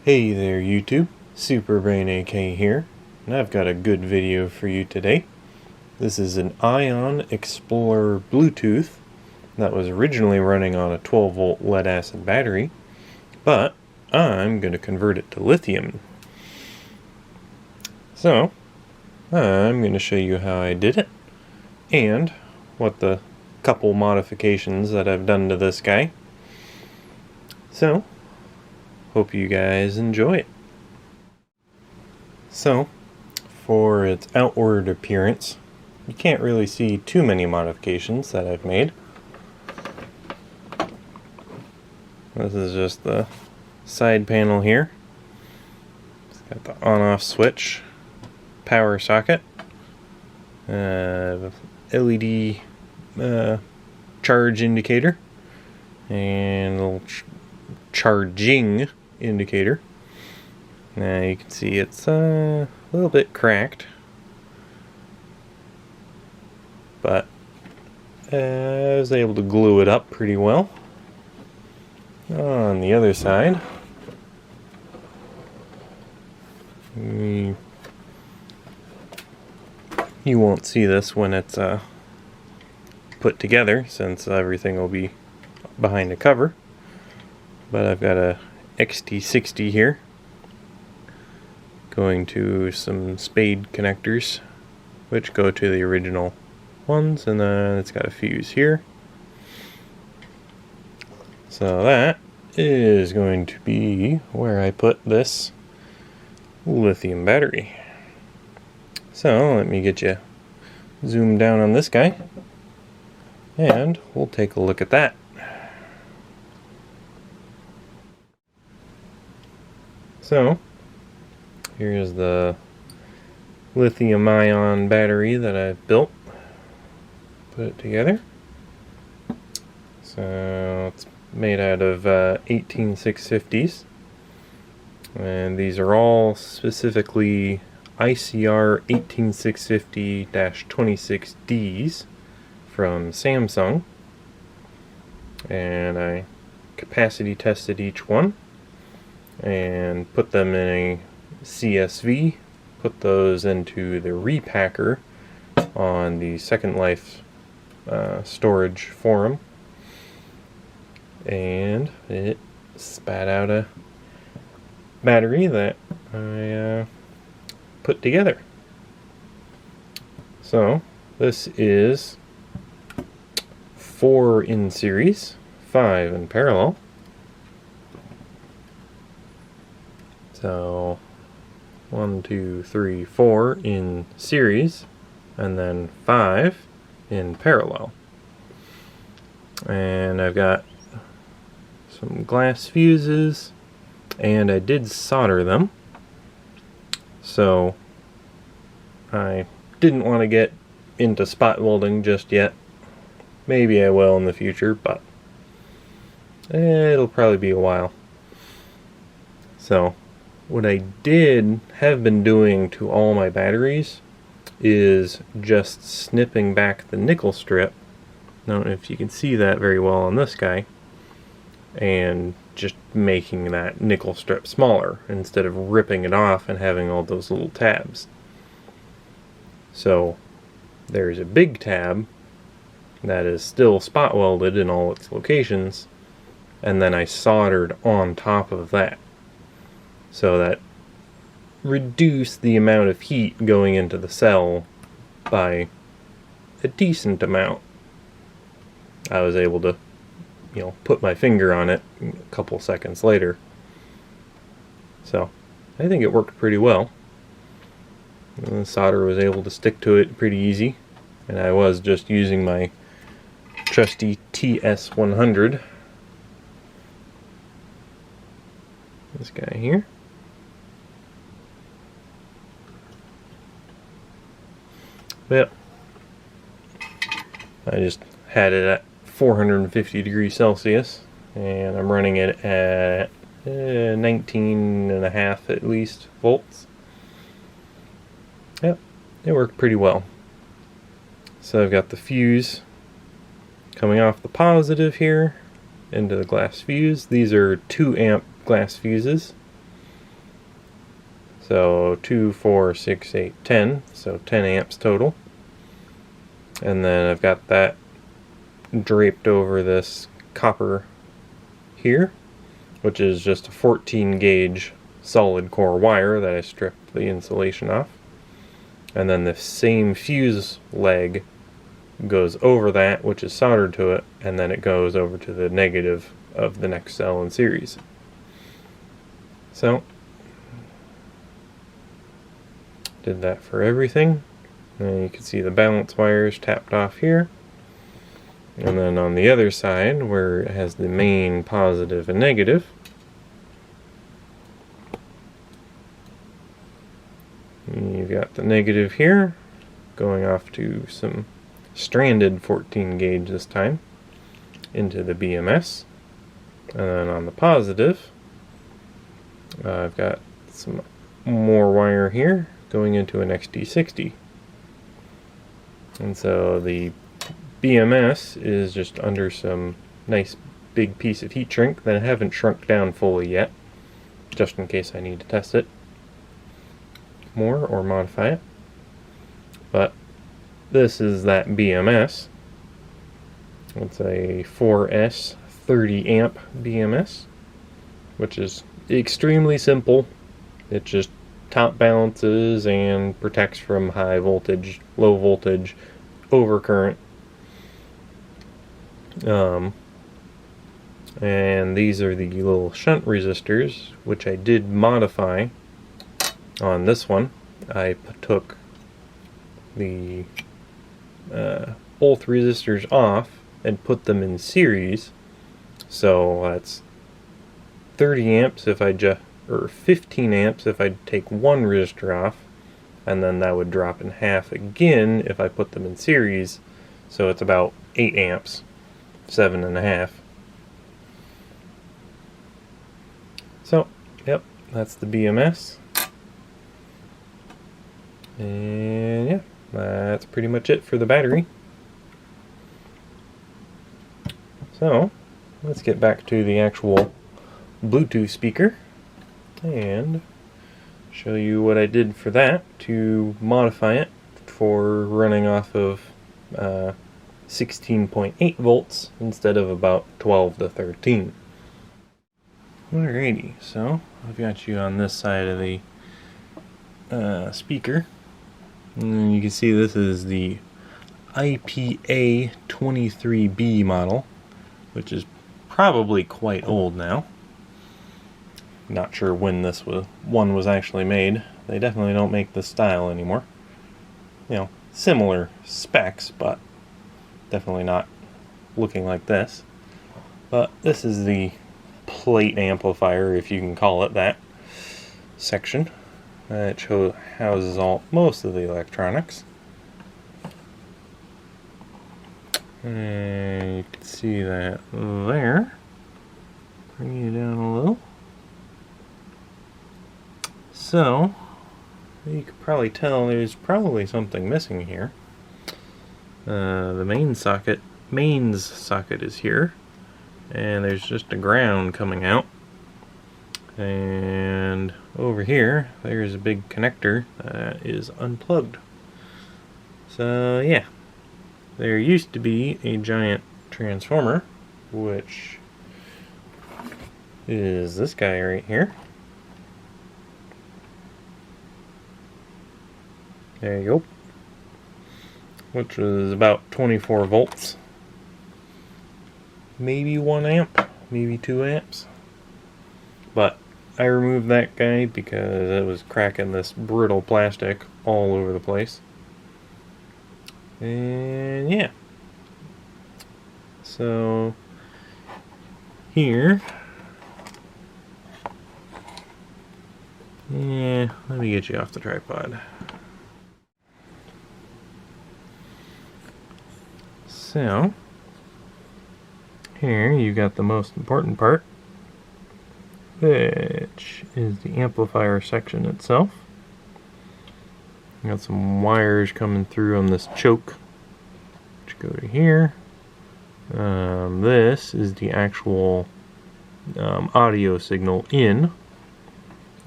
Hey there YouTube, Superbrain AK here, and I've got a good video for you today. This is an Ion Explorer Bluetooth that was originally running on a 12 volt lead acid battery, but I'm going to convert it to lithium. So, I'm going to show you how I did it, and what the couple modifications that I've done to this guy. So, hope you guys enjoy it. So, for its outward appearance, you can't really see too many modifications that I've made. This is just the side panel here. It's got the on-off switch, power socket, LED charge indicator, and a little charging indicator. Now you can see it's a little bit cracked, but I was able to glue it up pretty well. On the other side, you won't see this when it's put together, since everything will be behind a cover, but I've got a XT60 here going to some spade connectors which go to the original ones, and then it's got a fuse here. So that is going to be where I put this lithium battery. So let me get you zoomed down on this guy and we'll take a look at that. So here's the lithium ion battery that I've built. Put it together. So it's made out of 18650s, and these are all specifically ICR 18650-26Ds from Samsung, and I capacity tested each one and put them in a CSV, put those into the repacker on the Second Life storage forum, and it spat out a battery that I put together. So this is 4 in series, 5 in parallel. So 1, 2, 3, 4 in series, and then 5 in parallel. And I've got some glass fuses, and I did solder them. So I didn't want to get into spot welding just yet. Maybe I will in the future, but it'll probably be a while. So what I have been doing to all my batteries is just snipping back the nickel strip. I don't know if you can see that very well on this guy, and just making that nickel strip smaller instead of ripping it off and having all those little tabs. So there's a big tab that is still spot welded in all its locations, and then I soldered on top of that, so that reduced the amount of heat going into the cell by a decent amount. I was able to, put my finger on it a couple seconds later. So I think it worked pretty well. The solder was able to stick to it pretty easy, and I was just using my trusty TS100. This guy here. Yep. I just had it at 450 degrees Celsius, and I'm running it at 19.5 at least volts. Yep, it worked pretty well. So I've got the fuse coming off the positive here into the glass fuse. These are 2 amp glass fuses, So 2, 4, 6, 8, 10. So 10 amps total. And then I've got that draped over this copper here, which is just a 14 gauge solid core wire that I stripped the insulation off. And then the same fuse leg goes over that, which is soldered to it, and then it goes over to the negative of the next cell in series. So, did that for everything. And you can see the balance wires tapped off here. And then on the other side, where it has the main positive and negative, you've got the negative here going off to some stranded 14 gauge this time into the BMS. And then on the positive, I've got some more wire here going into an XD60. And so the BMS is just under some nice big piece of heat shrink that I haven't shrunk down fully yet, just in case I need to test it more or modify it. But this is that BMS. It's a 4S 30 amp BMS, which is extremely simple. It just top balances and protects from high voltage, low voltage, overcurrent. And these are the little shunt resistors, which I did modify on this one. I took the both resistors off and put them in series. So that's 30 amps if I or 15 amps if I take one resistor off, and then that would drop in half again if I put them in series. So it's about 8 amps, 7.5. So, yep, that's the BMS. And yeah, that's pretty much it for the battery. So, let's get back to the actual Bluetooth speaker and show you what I did for that to modify it for running off of 16.8 volts instead of about 12 to 13. Alrighty, so I've got you on this side of the speaker, and you can see this is the IPA 23B model, which is probably quite old now. Not sure when this one was actually made. They definitely don't make this style anymore. You know, similar specs, but definitely not looking like this. But this is the plate amplifier, if you can call it that, section. It houses most of the electronics. And you can see that there. Bring you down a little. So, you could probably tell there's probably something missing here. The mains socket is here, and there's just a ground coming out. And over here, there's a big connector that is unplugged. So yeah, there used to be a giant transformer, which is this guy right here. There you go. Which was about 24 volts. Maybe 1 amp, maybe 2 amps. But I removed that guy because it was cracking this brittle plastic all over the place. And yeah. So here, yeah, let me get you off the tripod. So here you got the most important part, which is the amplifier section itself. Got some wires coming through on this choke, which go to here. This is the actual audio signal in,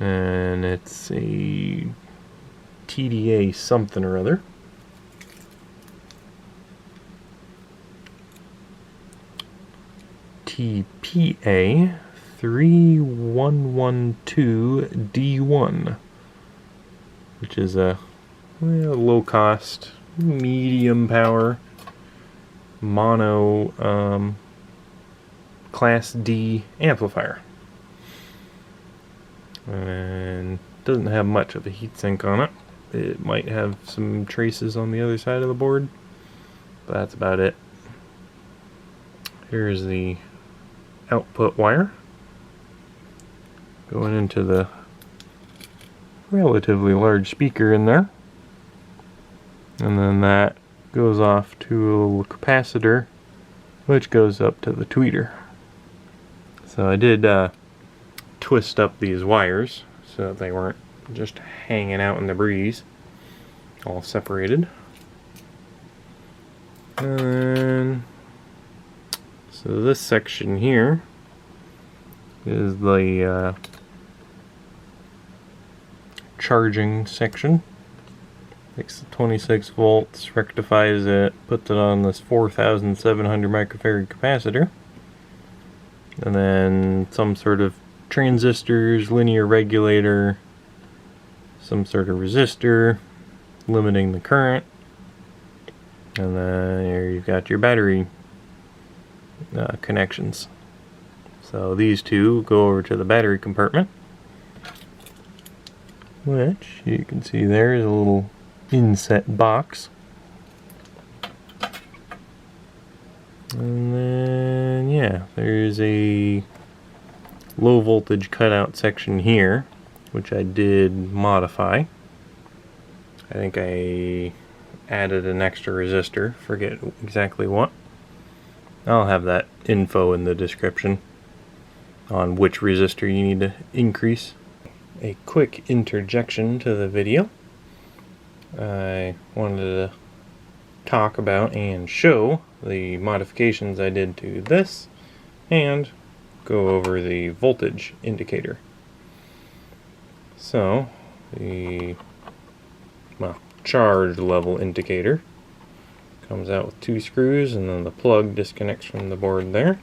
and it's a TDA something or other. TPA 3112D1, which is a low cost, medium power, mono Class D amplifier. And doesn't have much of a heatsink on it. It might have some traces on the other side of the board, but that's about it. Here's the output wire going into the relatively large speaker in there, and then that goes off to a little capacitor which goes up to the tweeter. So I did twist up these wires so that they weren't just hanging out in the breeze, all separated. And then, so this section here is the charging section. Takes the 26 volts, rectifies it, puts it on this 4,700 microfarad capacitor, and then some sort of transistors, linear regulator, some sort of resistor limiting the current, and then here you've got your battery connections. So these two go over to the battery compartment, which you can see there is a little inset box. And then, yeah, there's a low voltage cutout section here, which I did modify. I think I added an extra resistor, forget exactly what. I'll have that info in the description on which resistor you need to increase. A quick interjection to the video. I wanted to talk about and show the modifications I did to this and go over the voltage indicator. So the charge level indicator comes out with two screws, and then the plug disconnects from the board there.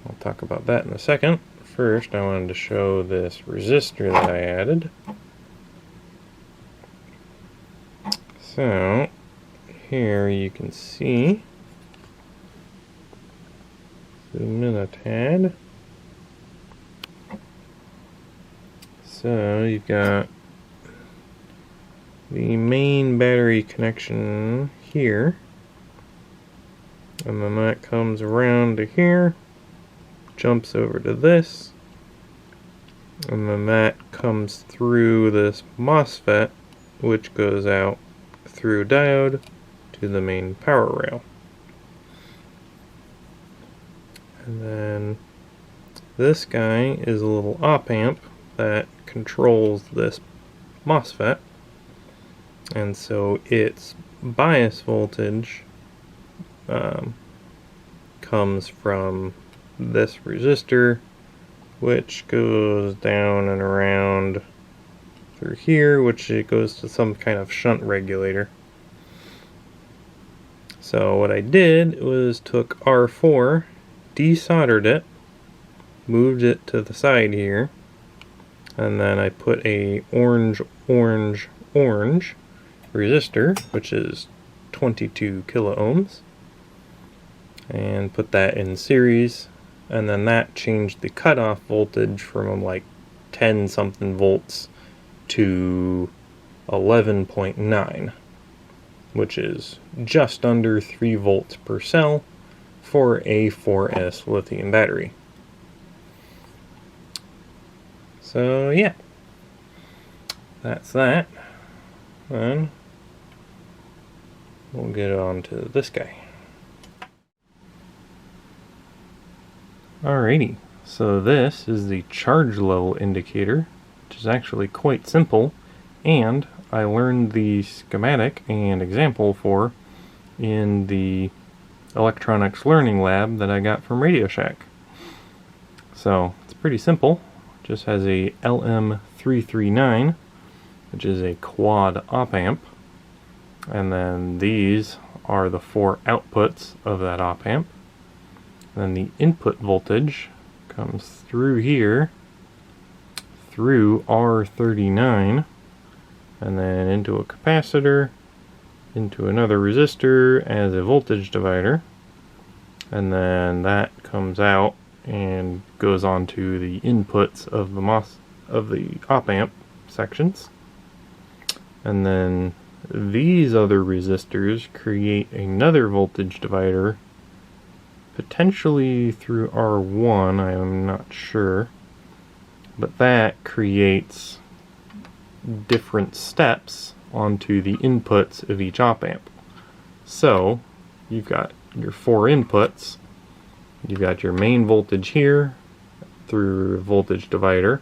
I'll talk about that in a second. First, I wanted to show this resistor that I added. So here you can see, zoom in a tad. So you've got the main battery connection here, and then that comes around to here, jumps over to this, and then that comes through this MOSFET, which goes out through diode to the main power rail. And then this guy is a little op amp that controls this MOSFET, and so its bias voltage comes from this resistor, which goes down and around through here, which it goes to some kind of shunt regulator. So what I did was took R4, desoldered it, moved it to the side here, and then I put a orange resistor, which is 22 kilo ohms, and put that in series, and then that changed the cutoff voltage from like 10 something volts to 11.9, which is just under 3 volts per cell for a 4S lithium battery. So yeah, that's that. Then we'll get on to this guy. Alrighty, so this is the charge level indicator, which is actually quite simple, and I learned the schematic and example for in the electronics learning lab that I got from Radio Shack. So it's pretty simple. just has a LM339, which is a quad op amp. And then these are the 4 outputs of that op amp. And then the input voltage comes through here, through R39, and then into a capacitor, into another resistor as a voltage divider, and then that comes out and goes on to the inputs of the op amp sections. And then these other resistors create another voltage divider, potentially through R1, I am not sure, but that creates different steps onto the inputs of each op amp. So you've got your 4 inputs, you've got your main voltage here through a voltage divider,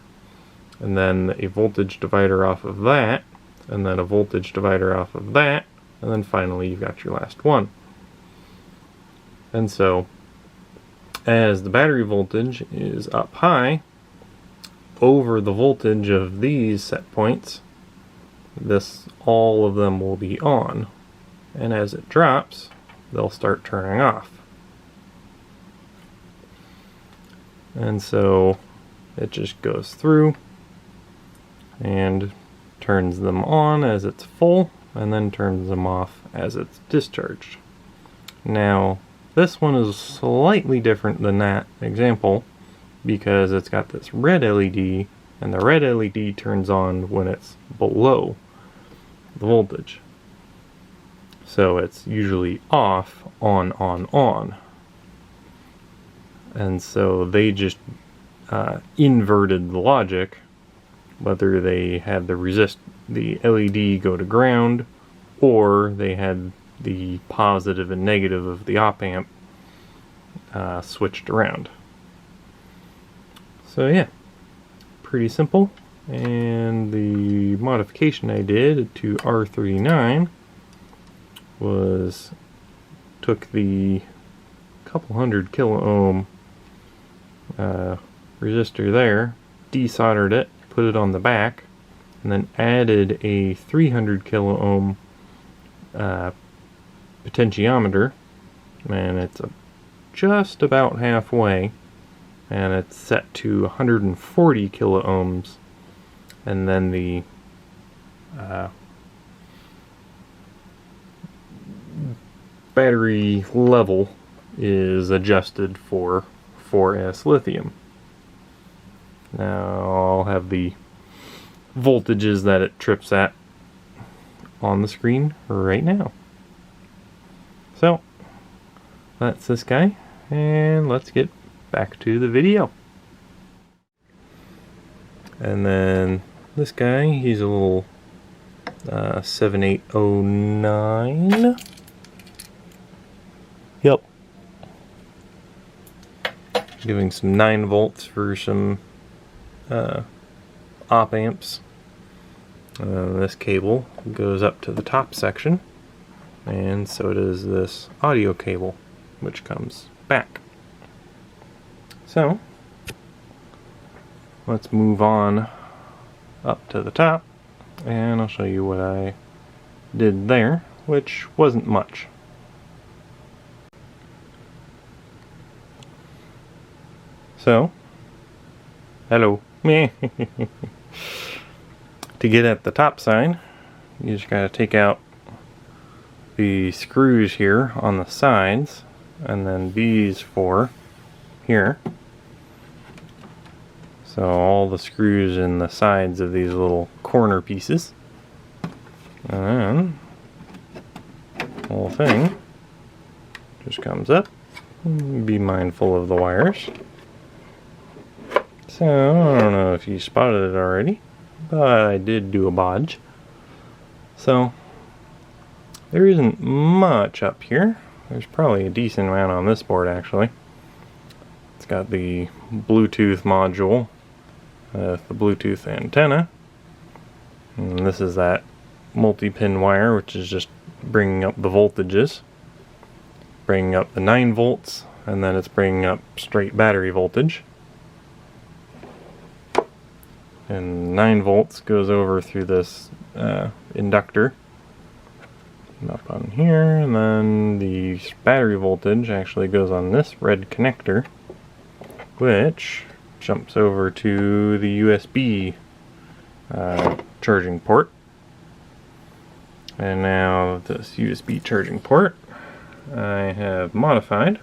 and then a voltage divider off of that, and then a voltage divider off of that, and then finally you've got your last one. And so as the battery voltage is up high over the voltage of these set points, all of them will be on, and as it drops, they'll start turning off. And so it just goes through and turns them on as it's full, and then turns them off as it's discharged. Now, this one is slightly different than that example because it's got this red LED, and the red LED turns on when it's below the voltage. So it's usually off, on, on. And so they just inverted the logic, whether they had the LED go to ground, or they had the positive and negative of the op amp switched around. So yeah, pretty simple. And the modification I did to R39 was took the couple hundred kilo ohm resistor there, desoldered it, put it on the back, and then added a 300 kilo ohm potentiometer, and it's just about halfway, and it's set to 140 kilo ohms, and then the battery level is adjusted for 4S lithium. Now I'll have the voltages that it trips at on the screen right now. So that's this guy, and let's get back to the video. And then this guy, he's a little 7809. Yep. Giving some 9 volts for some op amps. This cable goes up to the top section, and so does this audio cable, which comes back. So let's move on up to the top, and I'll show you what I did there, which wasn't much. So, hello. To get at the top side, you just gotta take out the screws here on the sides, and then these 4 here. So all the screws in the sides of these little corner pieces. And then the whole thing just comes up. Be mindful of the wires. So I don't know if you spotted it already, but I did do a bodge. So there isn't much up here. There's probably a decent amount on this board actually. It's got the Bluetooth module with the Bluetooth antenna, and this is that multi-pin wire, which is just bringing up the voltages, bringing up the 9 volts, and then it's bringing up straight battery voltage. and 9 volts goes over through this inductor up on here, and then the battery voltage actually goes on this red connector, which jumps over to the USB charging port. And now this USB charging port I have modified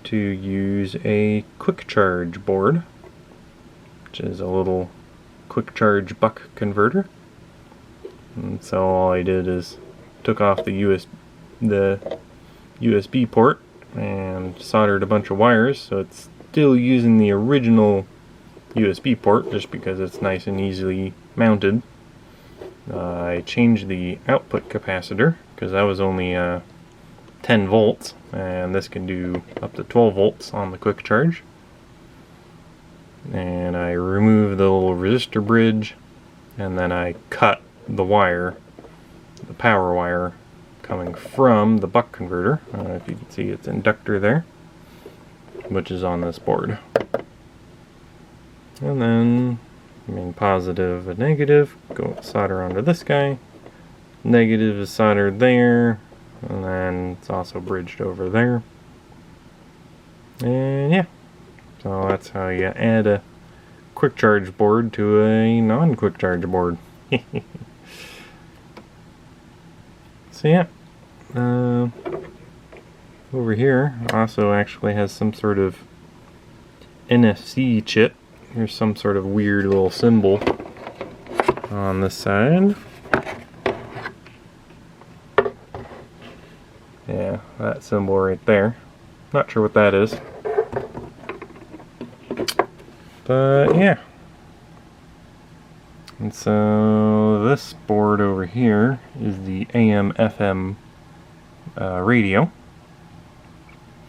to use a quick charge board, which is a little quick charge buck converter. And so all I did is took off the USB port and soldered a bunch of wires, so it's still using the original USB port just because it's nice and easily mounted. I changed the output capacitor because that was only 10 volts, and this can do up to 12 volts on the quick charge. And I removed the little resistor bridge, and then I cut the wire, the power wire, coming from the buck converter. I don't know if you can see its inductor there, which is on this board. And then, positive and negative go solder onto this guy. Negative is soldered there, and then it's also bridged over there. And yeah, so that's how you add a quick charge board to a non-quick charge board. So yeah, over here also actually has some sort of NFC chip. Here's some sort of weird little symbol on this side. Yeah, that symbol right there. Not sure what that is. But yeah. And so this board over here is the AM FM radio.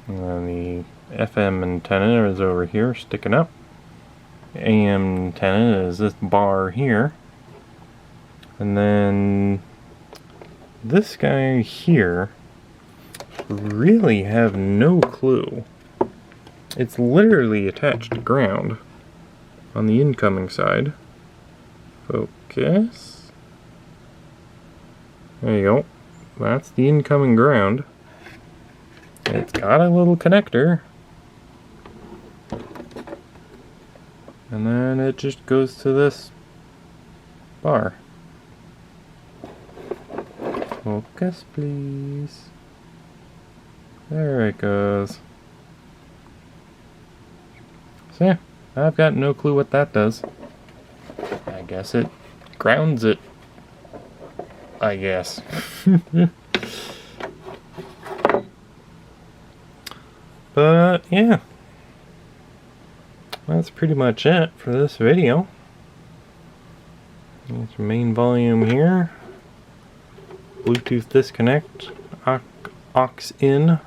And then the FM antenna is over here sticking up. The AM antenna is this bar here. And then this guy here, really have no clue. It's literally attached to ground on the incoming side. Focus. There you go. That's the incoming ground. It's got a little connector. And then it just goes to this bar. Focus, please. There it goes. So yeah, I've got no clue what that does. I guess it grounds it. I guess. But yeah, that's pretty much it for this video. There's your main volume here. Bluetooth disconnect, aux in,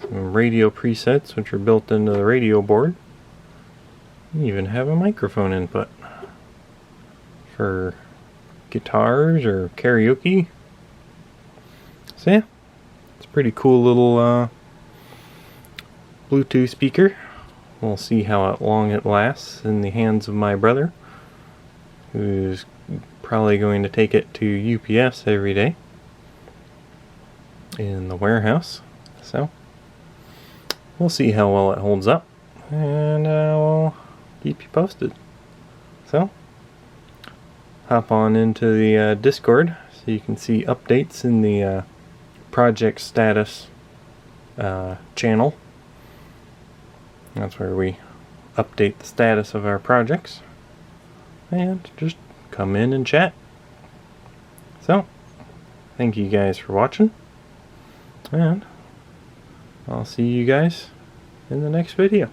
some radio presets which are built into the radio board. You even have a microphone input for guitars or karaoke. So yeah, it's a pretty cool little Bluetooth speaker. We'll see how long it lasts in the hands of my brother, who's probably going to take it to UPS every day in the warehouse. So we'll see how well it holds up, and I'll keep you posted. So hop on into the Discord so you can see updates in the project status channel. That's where we update the status of our projects, and just come in and chat. So thank you guys for watching, and I'll see you guys in the next video.